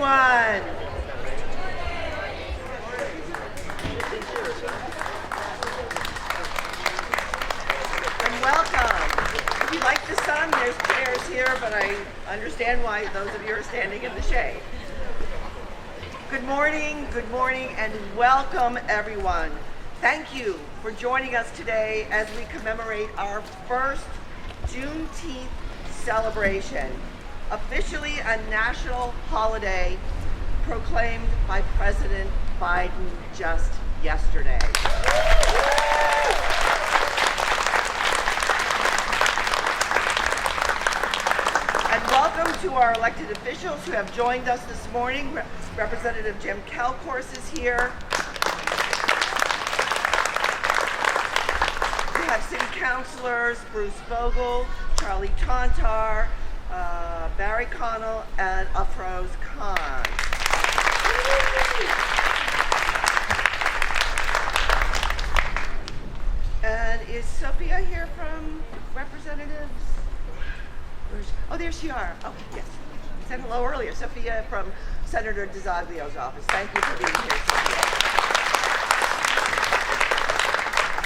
everyone. And welcome. If you like the sun, there's chairs here, but I understand why those of you are standing in the shade. Good morning, and welcome everyone. Thank you for joining us today as we commemorate our first Juneteenth celebration, officially a national holiday proclaimed by President Biden just yesterday. And welcome to our elected officials who have joined us this morning. Representative Jim Kelcourse is here. We have city councilors Bruce Vogel, Charlie Tontar, Barry Connell, and Afroz Khan. And is Sophia here from representatives? Oh, there she are. Oh, yes. I said hello earlier. Sophia from Senator DeZoglio's office. Thank you for being here, Sophia.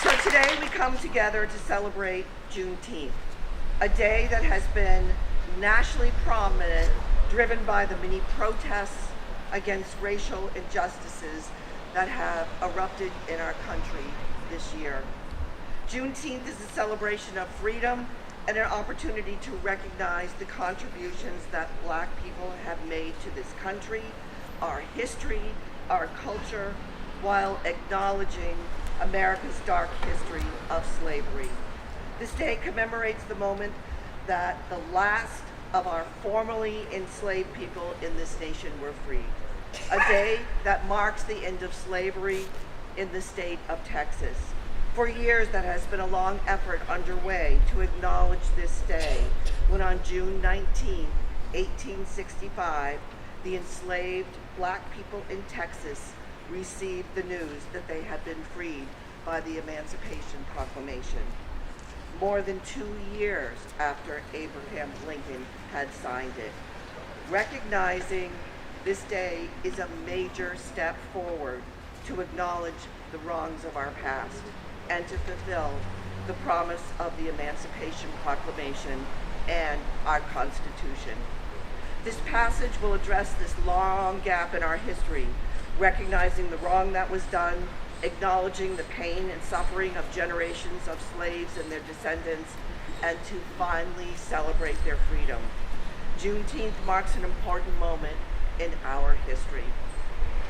So today we come together to celebrate Juneteenth, a day that has been nationally prominent, driven by the many protests against racial injustices that have erupted in our country this year. Juneteenth is a celebration of freedom and an opportunity to recognize the contributions that Black people have made to this country, our history, our culture, while acknowledging America's dark history of slavery. This day commemorates the moment that the last of our formerly enslaved people in this nation were freed. A day that marks the end of slavery in the state of Texas. For years, that has been a long effort underway to acknowledge this day, when on June 19, 1865, the enslaved Black people in Texas received the news that they had been freed by the Emancipation Proclamation. More than 2 years after Abraham Lincoln had signed it. Recognizing this day is a major step forward to acknowledge the wrongs of our past and to fulfill the promise of the Emancipation Proclamation and our Constitution. This passage will address this long gap in our history, recognizing the wrong that was done, acknowledging the pain and suffering of generations of slaves and their descendants, and to finally celebrate their freedom. Juneteenth marks an important moment in our history.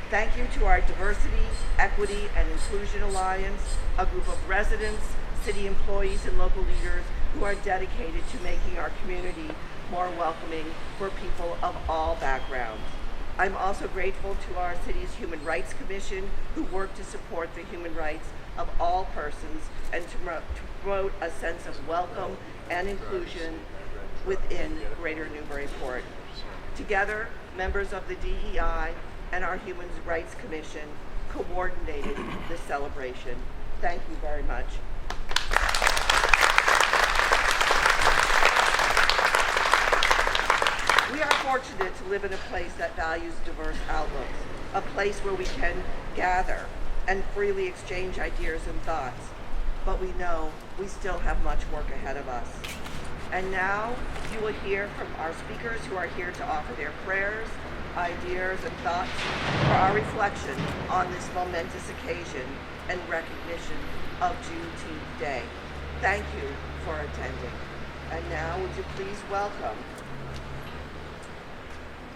Thank you to our Diversity, Equity, and Inclusion Alliance, a group of residents, city employees, and local leaders who are dedicated to making our community more welcoming for people of all backgrounds. I'm also grateful to our city's Human Rights Commission, who work to support the human rights of all persons and to promote a sense of welcome and inclusion within Greater Newburyport. Together, members of the DEI and our Human Rights Commission coordinated this celebration. Thank you very much. We are fortunate to live in a place that values diverse outlooks, a place where we can gather and freely exchange ideas and thoughts. But we know we still have much work ahead of us. And now you will hear from our speakers who are here to offer their prayers, ideas, and thoughts for our reflection on this momentous occasion and recognition of Juneteenth Day. Thank you for attending. And now would you please welcome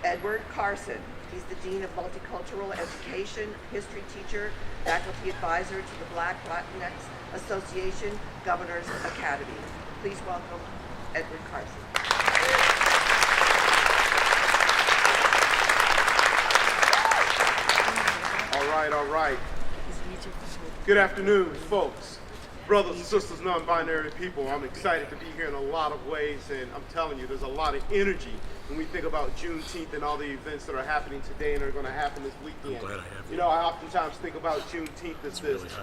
Edward Carson. He's the Dean of Multicultural Education, history teacher, faculty advisor to the Black Latinx Association Governors Academy. Please welcome Edward Carson. All right. Good afternoon, folks. Brothers and sisters, non-binary people. I'm excited to be here in a lot of ways, and I'm telling you, there's a lot of energy when we think about Juneteenth and all the events that are happening today and are going to happen this weekend. I'm glad I have you. You know, I oftentimes think about Juneteenth as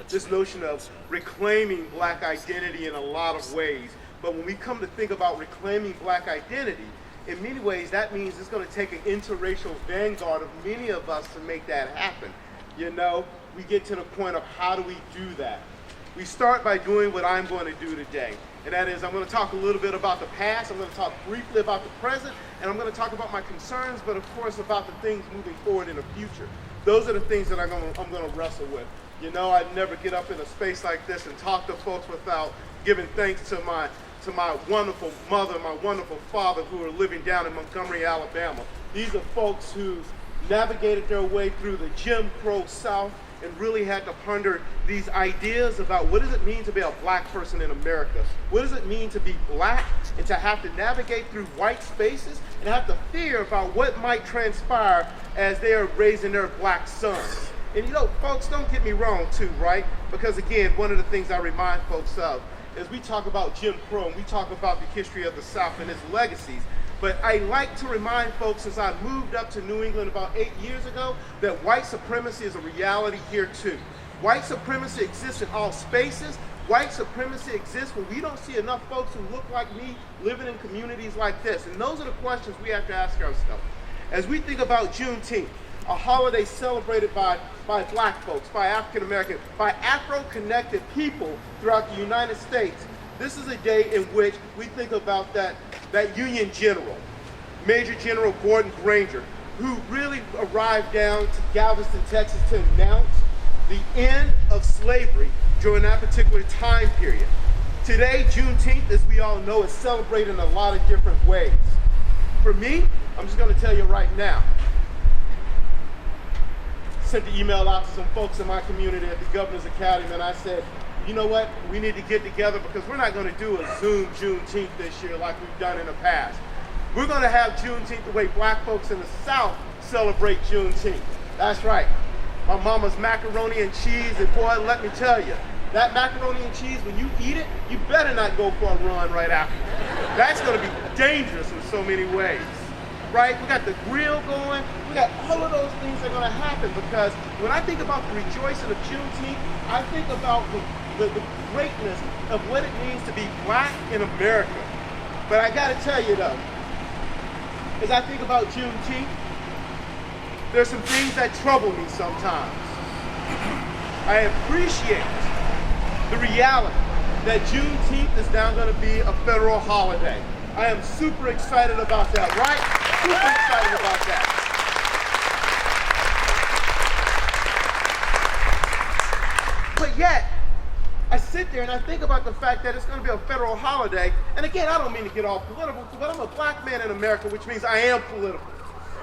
this notion of reclaiming Black identity in a lot of ways. But when we come to think about reclaiming Black identity, in many ways, that means it's going to take an interracial vanguard of many of us to make that happen. You know, we get to the point of how do we do that? We start by doing what I'm going to do today. And that is, I'm going to talk a little bit about the past, I'm going to talk briefly about the present, and I'm going to talk about my concerns, but of course about the things moving forward in the future. Those are the things that I'm going to wrestle with. You know, I'd never get up in a space like this and talk to folks without giving thanks to my wonderful mother, my wonderful father, who are living down in Montgomery, Alabama. These are folks who navigated their way through the Jim Crow South and really had to ponder these ideas about what does it mean to be a black person in America? What does it mean to be black and to have to navigate through white spaces and have to fear about what might transpire as they are raising their black sons? And you know, folks, don't get me wrong too, right? Because again, one of the things I remind folks of is we talk about Jim Crow and we talk about the history of the South and its legacies. But I like to remind folks, since I moved up to New England about 8 years ago, that white supremacy is a reality here too. White supremacy exists in all spaces. White supremacy exists when we don't see enough folks who look like me living in communities like this. And those are the questions we have to ask ourselves. As we think about Juneteenth, a holiday celebrated by black folks, by African American, by Afro-connected people throughout the United States, this is a day in which we think about that Union General, Major General Gordon Granger, who really arrived down to Galveston, Texas to announce the end of slavery during that particular time period. Today, Juneteenth, as we all know, is celebrated in a lot of different ways. For me, I'm just going to tell you right now, sent the email out to some folks in my community at the Governor's Academy, and I said, you know what, we need to get together because we're not going to do a Zoom Juneteenth this year like we've done in the past. We're going to have Juneteenth the way black folks in the South celebrate Juneteenth. That's right. My mama's macaroni and cheese, and boy, let me tell you, that macaroni and cheese, when you eat it, you better not go for a run right after. That's going to be dangerous in so many ways. Right? We got the grill going. We got all of those things that are going to happen because when I think about the rejoicing of Juneteenth, I think about the greatness of what it means to be black in America. But I got to tell you though, as I think about Juneteenth, there's some things that trouble me sometimes. I appreciate the reality that Juneteenth is now going to be a federal holiday. I am super excited about that, right? Super excited about that. But yet, I sit there and I think about the fact that it's going to be a federal holiday. And again, I don't mean to get all political, but I'm a black man in America, which means I am political.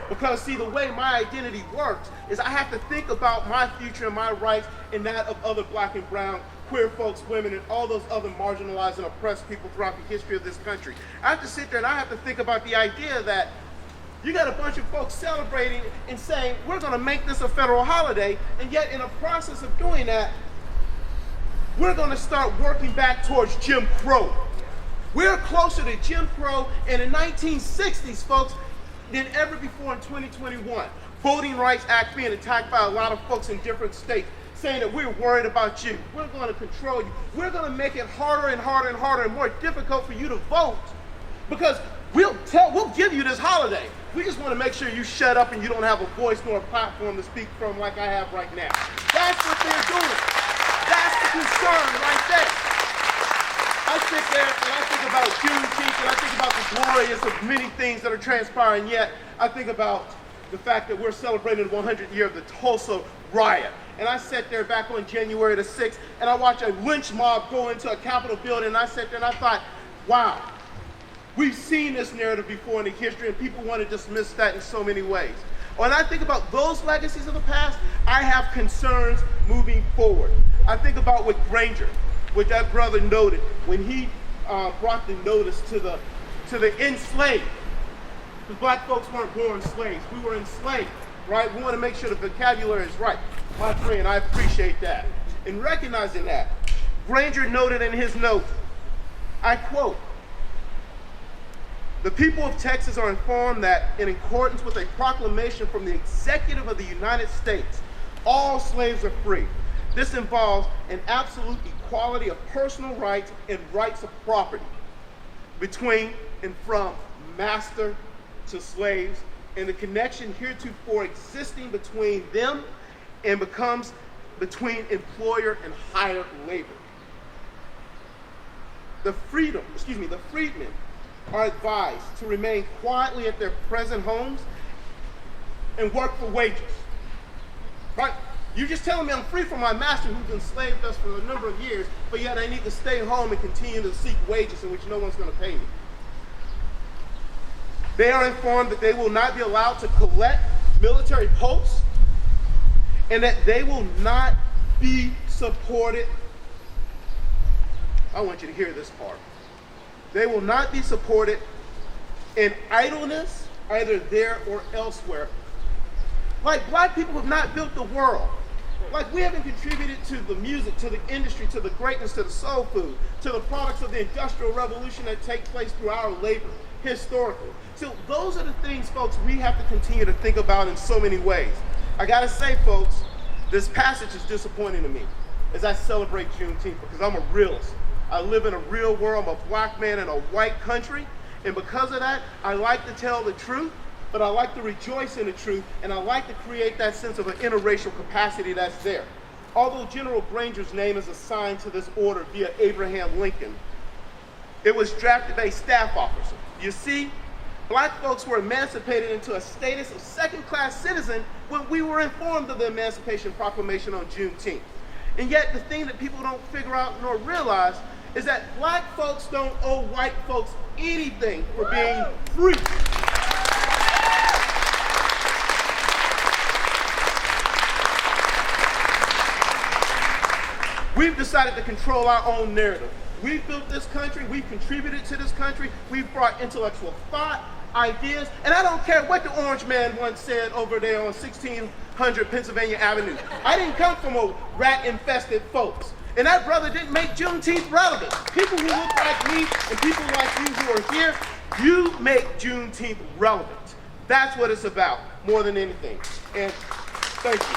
Because see, the way my identity works is I have to think about my future and my rights and that of other black and brown, queer folks, women, and all those other marginalized and oppressed people throughout the history of this country. I have to sit there and I have to think about the idea that you got a bunch of folks celebrating and saying, we're going to make this a federal holiday, and yet in the process of doing that, we're going to start working back towards Jim Crow. We're closer to Jim Crow in the 1960s, folks, than ever before in 2021. Voting Rights Act being attacked by a lot of folks in different states, saying that we're worried about you. We're going to control you. We're going to make it harder and harder and harder and more difficult for you to vote because we'll give you this holiday. We just want to make sure you shut up and you don't have a voice nor a platform to speak from like I have right now. That's what they're doing. That's the concern right there. I sit there and I think about Juneteenth and I think about the glorious of many things that are transpiring, yet I think about the fact that we're celebrating the 100th year of the Tulsa riot. And I sat there back on January the 6th and I watched a lynch mob go into a Capitol building and I sat there and I thought, wow, we've seen this narrative before in the history and people want to dismiss that in so many ways. When I think about those legacies of the past, I have concerns moving forward. I think about what Granger, what that brother noted when he brought the notice to the enslaved. Because black folks weren't born slaves, we were enslaved, right? We want to make sure the vocabulary is right. My friend, I appreciate that. In recognizing that, Granger noted in his note, I quote, "The people of Texas are informed that in accordance with a proclamation from the executive of the United States, all slaves are free. This involves an absolute equality of personal rights and rights of property between and from master to slaves and the connection heretofore existing between them and becomes between employer and hired labor. The freedmen are advised to remain quietly at their present homes and work for wages. Right? You're just telling me I'm free from my master who's enslaved us for a number of years, but yet I need to stay home and continue to seek wages in which no one's going to pay me. They are informed that they will not be allowed to collect military posts and that they will not be supported. I want you to hear this part. They will not be supported in idleness, either there or elsewhere. Like, black people have not built the world. Like, we haven't contributed to the music, to the industry, to the greatness, to the soul food, to the products of the Industrial Revolution that take place through our labor, historically. So those are the things, folks, we have to continue to think about in so many ways. I gotta say, folks, this passage is disappointing to me as I celebrate Juneteenth because I'm a realist. I live in a real world. I'm a black man in a white country. And because of that, I like to tell the truth, but I like to rejoice in the truth, and I like to create that sense of an interracial capacity that's there. Although General Granger's name is assigned to this order via Abraham Lincoln, it was drafted by a staff officer. You see, black folks were emancipated into a status of second-class citizen when we were informed of the Emancipation Proclamation on Juneteenth. And yet, the thing that people don't figure out nor realize is that black folks don't owe white folks anything for being free. We've decided to control our own narrative. We've built this country, we've contributed to this country, we've brought intellectual thought, ideas, and I don't care what the orange man once said over there on 1600 Pennsylvania Avenue. I didn't come from a rat-infested folks. And that brother didn't make Juneteenth relevant. People who look like me and people like you who are here, you make Juneteenth relevant. That's what it's about, more than anything. And thank you.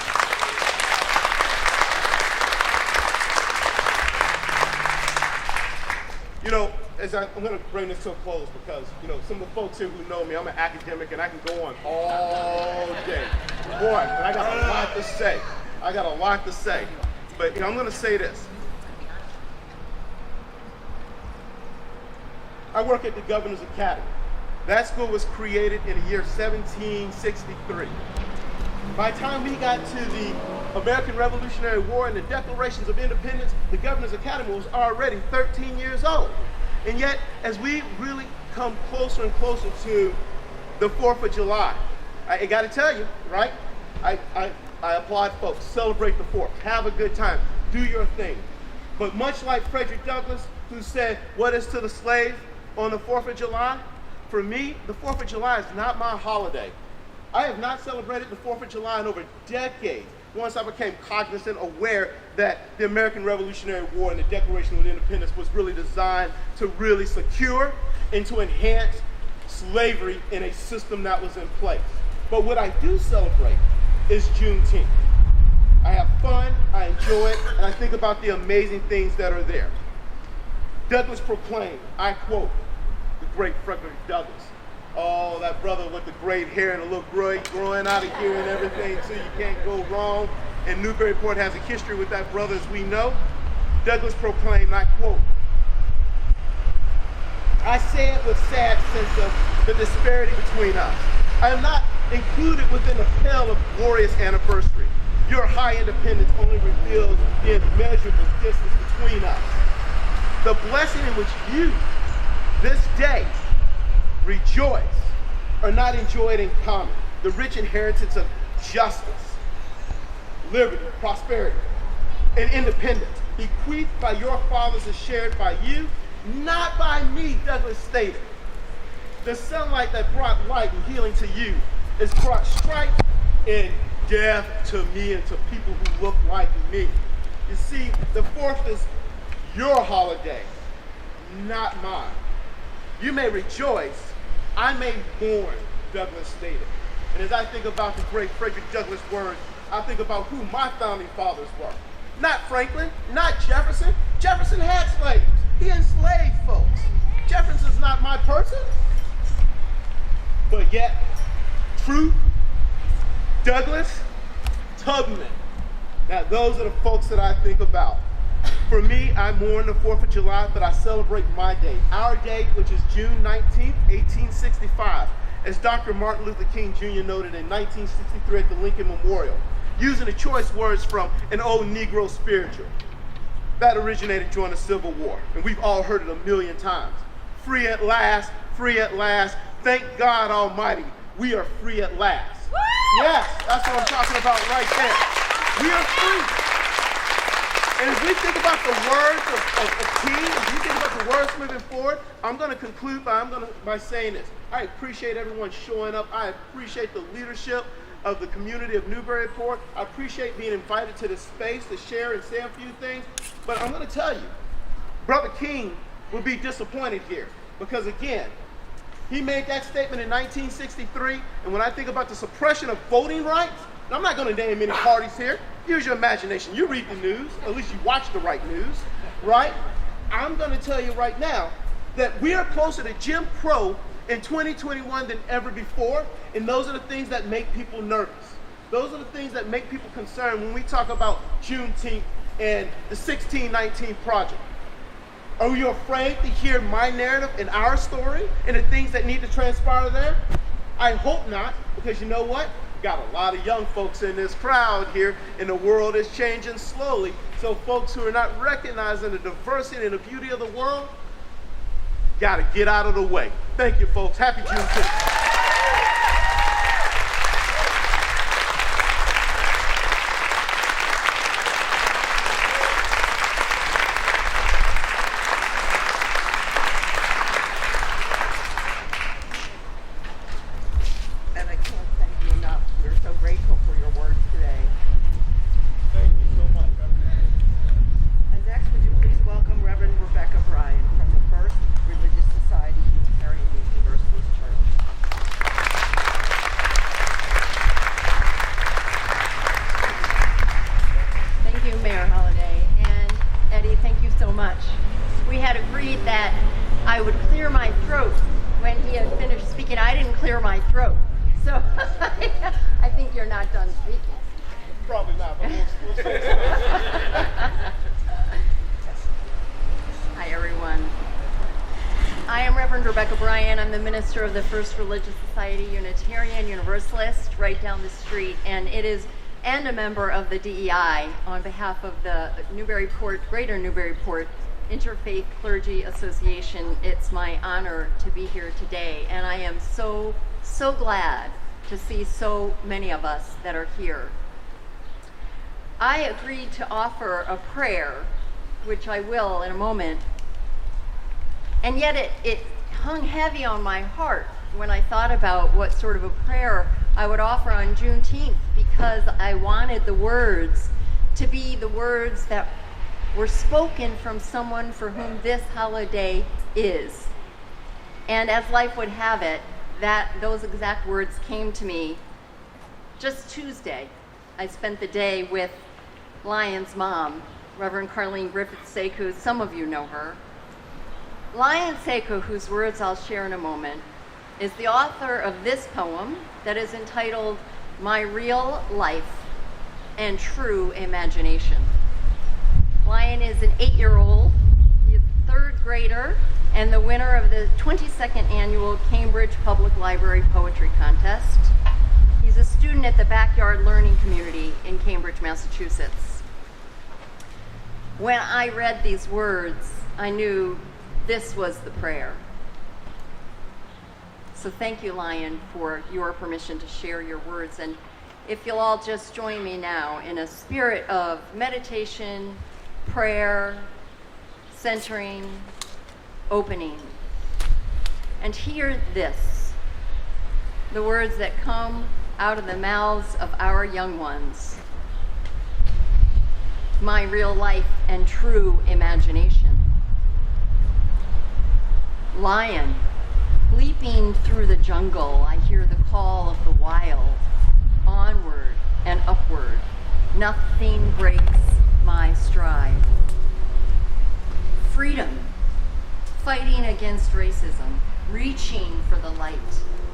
You know, I'm going to bring this to a close because, you know, some of the folks here who know me, I'm an academic and I can go on all day. Boy, and I got a lot to say. But, you know, I'm going to say this. I work at the Governor's Academy. That school was created in the year 1763. By the time we got to the American Revolutionary War and the Declarations of Independence, the Governor's Academy was already 13 years old. And yet, as we really come closer and closer to the 4th of July, I got to tell you, right? I applaud folks. Celebrate the 4th. Have a good time. Do your thing. But much like Frederick Douglass, who said, "What is to the slave on the 4th of July?" For me, the 4th of July is not my holiday. I have not celebrated the 4th of July in over decades, once I became cognizant, aware that the American Revolutionary War and the Declaration of Independence was really designed to really secure and to enhance slavery in a system that was in place. But what I do celebrate is Juneteenth. I have fun, I enjoy it, and I think about the amazing things that are there. Douglass proclaimed, I quote, the great Frederick Douglass. Oh, that brother with the great hair and a little growing out of here and everything, so you can't go wrong. And Newburyport has a history with that brother, as we know. Douglass proclaimed, I quote, I say it with sad sense of the disparity between us. I am not included within the pale of glorious anniversary. Your high independence only reveals the immeasurable distance between us. The blessing in which you, this day, rejoice are not enjoyed in common. The rich inheritance of justice, liberty, prosperity, and independence, bequeathed by your fathers is shared by you, not by me, Douglass stated. The sunlight that brought light and healing to you is brought strife and death to me and to people who look like me. You see, the 4th is your holiday, not mine. You may rejoice, I may mourn, Douglass stated. And as I think about the great Frederick Douglass' words, I think about who my founding fathers were. Not Franklin, not Jefferson. Jefferson had slaves. He enslaved folks. Jefferson's not my person. but yet Truth, Douglas, Tubman. Now, those are the folks that I think about. For me, I mourn the 4th of July, but I celebrate my day, our day, which is June 19th, 1865, as Dr. Martin Luther King Jr. noted in 1963 at the Lincoln Memorial, using the choice words from an old Negro spiritual that originated during the Civil War, and we've all heard it a million times. Free at last, thank God Almighty, we are free at last. Woo! Yes, that's what I'm talking about right there. We are free. And as we think about the words of King, as we think about the words moving forward, I'm going to conclude by saying this. I appreciate everyone showing up. I appreciate the leadership of the community of Newburyport. I appreciate being invited to this space to share and say a few things. But I'm going to tell you, Brother King will be disappointed here. Because again, he made that statement in 1963. And when I think about the suppression of voting rights, and I'm not going to name any parties here. Use your imagination. You read the news. At least you watch the right news, right? I'm going to tell you right now that we are closer to Jim Crow in 2021 than ever before. And those are the things that make people nervous. Those are the things that make people concerned when we talk about Juneteenth and the 1619 Project. Are you afraid to hear my narrative and our story and the things that need to transpire there? I hope not, because you know what? Got a lot of young folks in this crowd here, and the world is changing slowly. So folks who are not recognizing the diversity and the beauty of the world, got to get out of the way. Thank you, folks. Happy Juneteenth. Of the First Religious Society, Unitarian Universalist, right down the street, and a member of the DEI on behalf of the Greater Newburyport Interfaith Clergy Association. It's my honor to be here today, and I am so glad to see so many of us that are here. I agreed to offer a prayer, which I will in a moment, and yet it hung heavy on my heart when I thought about what sort of a prayer I would offer on Juneteenth, because I wanted the words to be the words that were spoken from someone for whom this holiday is. And as life would have it, those exact words came to me just Tuesday. I spent the day with Lion's mom, Reverend Carleen Griffith-Sekou. Some of you know her. Lion Sekou, whose words I'll share in a moment, is the author of this poem that is entitled My Real Life and True Imagination. Lion is an 8-year-old. He is a 3rd grader and the winner of the 22nd annual Cambridge Public Library Poetry Contest. He's a student at the Backyard Learning Community in Cambridge, Massachusetts. When I read these words, I knew this was the prayer. So thank you, Lion, for your permission to share your words. And if you'll all just join me now in a spirit of meditation, prayer, centering, opening. And hear this, the words that come out of the mouths of our young ones. My real life and true imagination. Lion, leaping through the jungle, I hear the call of the wild. Onward and upward, nothing breaks my stride. Freedom, fighting against racism, reaching for the light,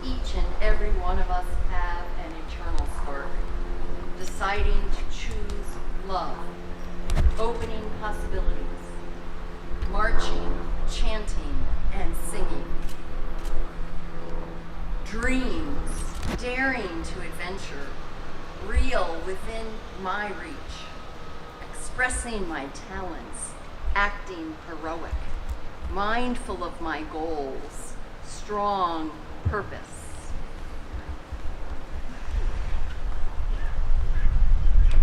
each and every one of us have an eternal spark, deciding to choose love, opening possibilities, marching, chanting, and singing. Dreams, daring to adventure, real within my reach, expressing my talents, acting heroic, mindful of my goals, strong purpose.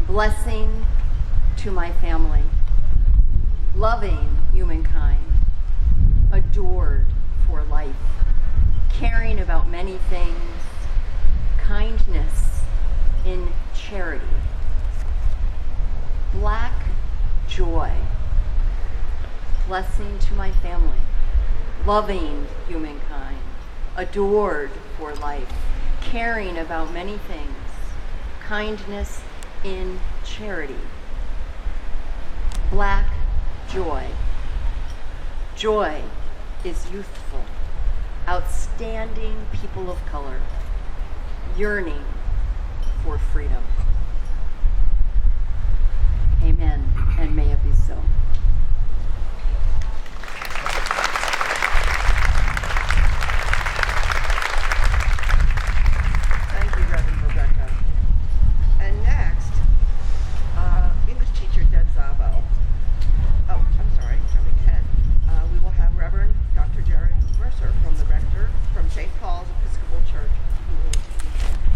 Blessing to my family, loving humankind, adored for life, caring about many things, kindness in charity. Black joy, blessing to my family, loving humankind, adored for life, caring about many things, kindness in charity. Black joy. Joy is youthful, outstanding people of color, yearning for freedom. Amen, and may it be so. Thank you, Reverend Rebecca. And next, English teacher Deb Zabo. Oh, I'm sorry, jumping ahead. We will have Reverend Dr. Jared Mercer from the rector from St. Paul's Episcopal Church, who will teach.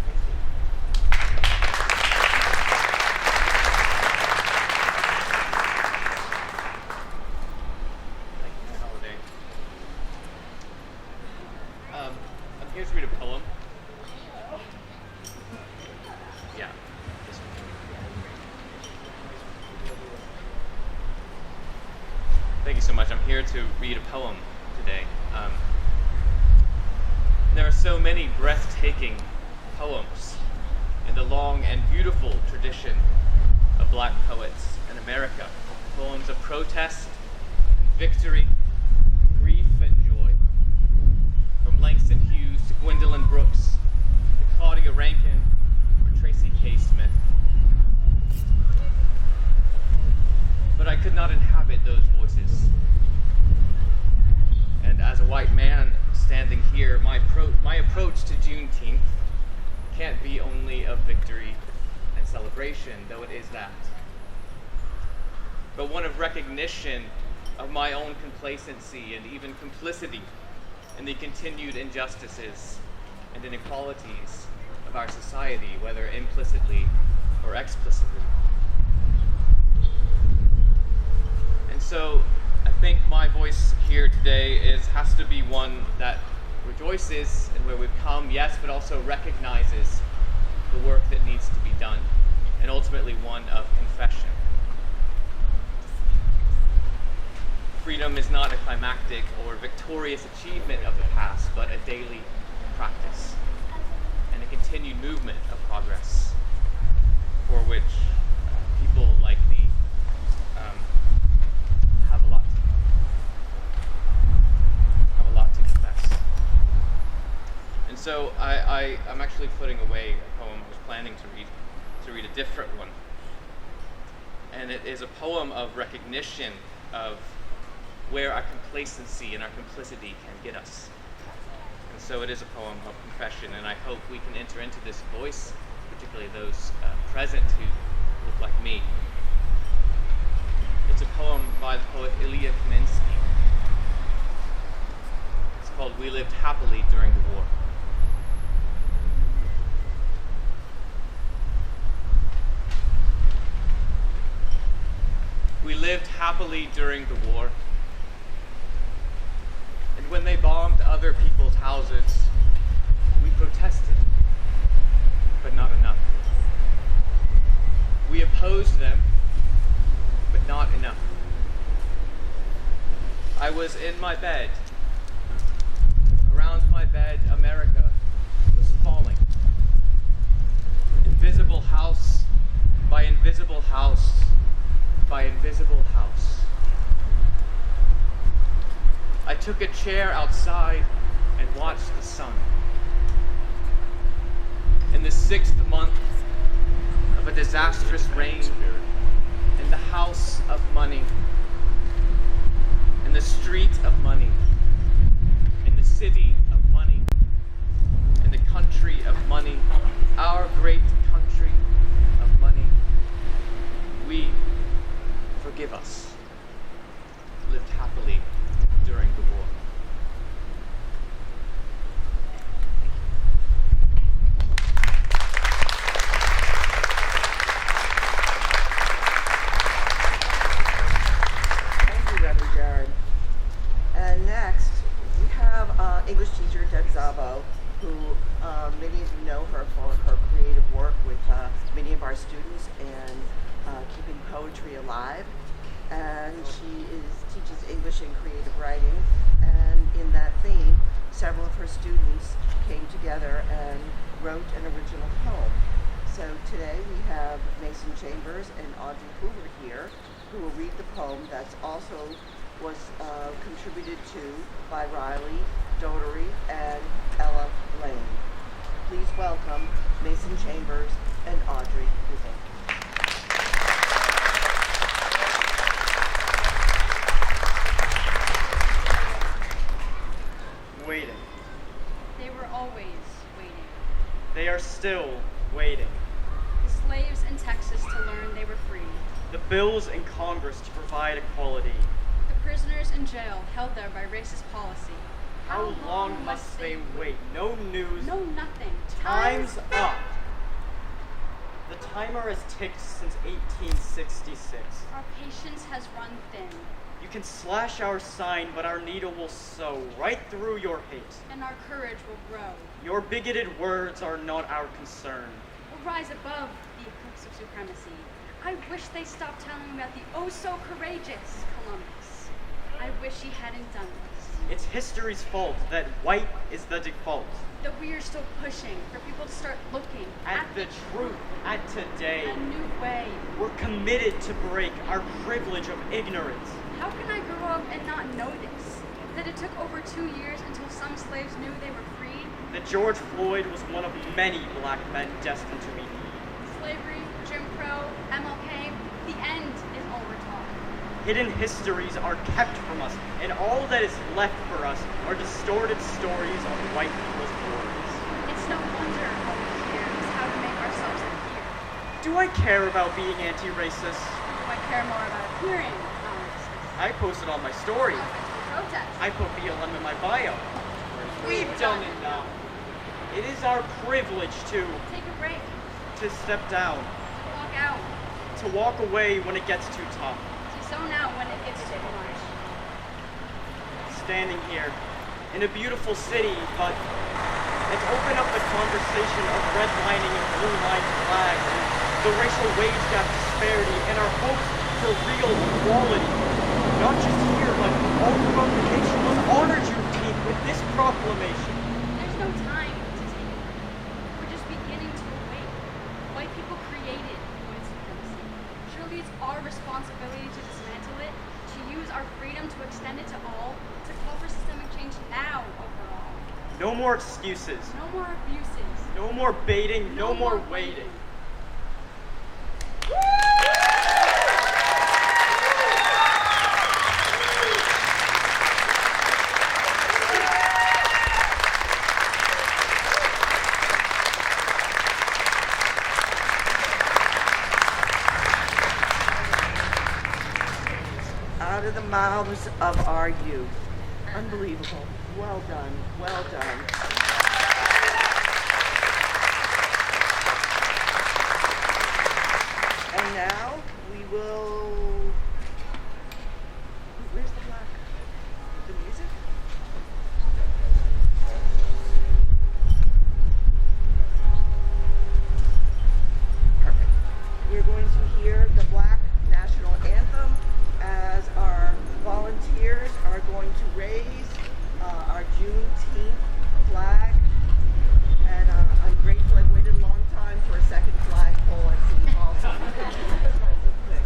Thank you. Thank you, Donna Holaday. I'm here to read a poem. Yeah. This one. Thank you so much. I'm here to read a poem today. There are so many breathtaking poems in the long and beautiful tradition of Black poets in America. Poems of protest, victory, grief, and joy. From Langston Hughes to Gwendolyn Brooks, to Claudia Rankin, or Tracy K. Smith. But I could not inhabit those voices. And as a white man standing here, my approach to Juneteenth can't be only of victory and celebration, though it is that, but one of recognition of my own complacency and even complicity in the continued injustices and inequalities of our society, whether implicitly or explicitly. And so I think my voice here today has to be one that rejoices in where we've come, yes, but also recognizes the work that needs to be done, and ultimately one of confession. Freedom is not a climactic or victorious achievement of the past, but a daily practice and a continued movement of progress for which people like me have a lot to confess. And so I'm actually putting away a poem I was planning to read a different one. And it is a poem of recognition of where our complacency and our complicity can get us. And so it is a poem of confession, and I hope we can enter into this voice, particularly those present who look like me. It's a poem by the poet Ilya Kaminsky. It's called We Lived Happily During the War. We lived happily during the war. And when they bombed other people's houses, we protested, but not enough. We opposed them, but not enough. I was in my bed. Around my bed, America was falling. Invisible house by invisible house by invisible house. I took a chair outside and watched the sun. in the 6th month of a disastrous reign, in the house of money, in the street of money, in the city of money, in the country of money, our great country of money, we, forgive us, lived happily during the war. Thank you, Reverend Jared. And next, we have English teacher Deb Zabo, who many of you know her for her creative work with many of our students and keeping poetry alive. And she teaches English and creative writing. And in that theme, several of her students came together and wrote an original poem. So today we have Mason Chambers and Audrey Hoover here, who will read the poem that's also was contributed to by Riley, Dotery, and Ella Lane. Please welcome Mason Chambers and Audrey Hoover. Waiting. They were always waiting. They are still waiting. The slaves in Texas to learn they were free. The bills in Congress to provide equality. The prisoners in jail held there by racist policy. How long must they wait? No news. No nothing. Time's up. The timer has ticked since 1866. Our patience has run thin, You can slash our sign, but our needle will sow right through your hate. and our courage will grow. Your bigoted words are not our concern. We'll rise above the eclipse of supremacy. I wish they stopped telling about the oh-so-courageous Columbus. I wish he hadn't done this. It's history's fault that white is the default. That we are still pushing for people to start looking At the truth, at today. a new way. We're committed to break our privilege of ignorance. How can I grow up and not know this? That it took over 2 years until some slaves knew they were freed? That George Floyd was one of many black men destined to be freed. Slavery, Jim Crow, MLK, the end is all we're taught. Hidden histories are kept from us, and all that is left for us are distorted stories of white people's wars. It's no wonder all we hear is how to make ourselves appear. Do I care about being anti-racist? Do I care more about appearing non-racist? I posted on my story. I went to a protest. I put BLM in my bio. We've done enough. It is our privilege to Take a break. step down, Walk out. to walk away when it gets too tough. To zone out when it gets too much. Standing here in a beautiful city, but let's open up the conversation of redlining and blue line flags and the racial wage gap disparity and our hopes for real equality. Not just here, but all throughout the nation. Let's honor Juneteenth with this proclamation. There's no time to take a break. We're just beginning to awake. White people created white supremacy. Surely it's our responsibility to dismantle it, to use our freedom to extend it to all, to call for systemic change now overall. No more excuses. No more abuses. No more baiting. No more waiting. Out of the mouths of our youth. Unbelievable. Well done. Well done. And now we will. Where's the black? The music? Perfect. We're going to hear the Black National Anthem as our volunteers are going to raise our Juneteenth flag. And I'm grateful I waited a long time for a second flagpole at City Hall. So those kinds of things.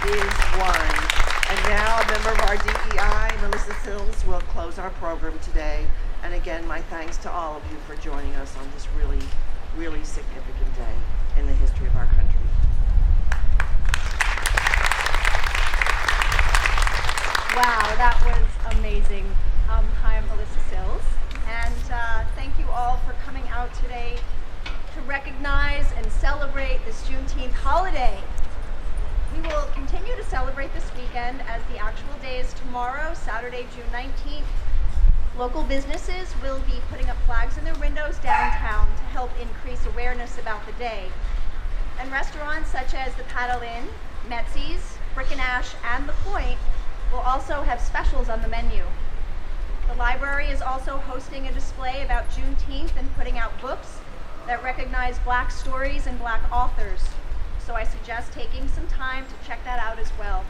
is one. And now a member of our DEI, Melissa Sills, will close our program today. And again, my thanks to all of you for joining us on this really, really significant day in the history of our country. Wow, that was amazing. Hi, I'm Melissa Sills, and thank you all for coming out today to recognize and celebrate this Juneteenth holiday. We will continue to celebrate this weekend as the actual day is tomorrow, Saturday, June 19th. Local businesses will be putting up flags in their windows downtown to help increase awareness about the day. And restaurants such as the Paddle Inn, Metsy's, Brick and Ash, and The Point will also have specials on the menu. The library is also hosting a display about Juneteenth and putting out books that recognize Black stories and Black authors. So I suggest taking some time to check that out as well.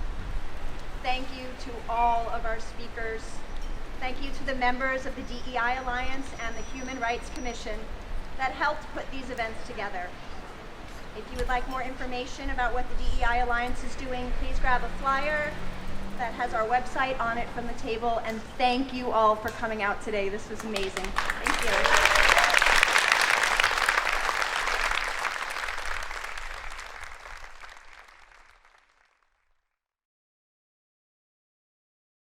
Thank you to all of our speakers. Thank you to the members of the DEI Alliance and the Human Rights Commission that helped put these events together. If you would like more information about what the DEI Alliance is doing, please grab a flyer that has our website on it from the table. And thank you all for coming out today. This was amazing. Thank you.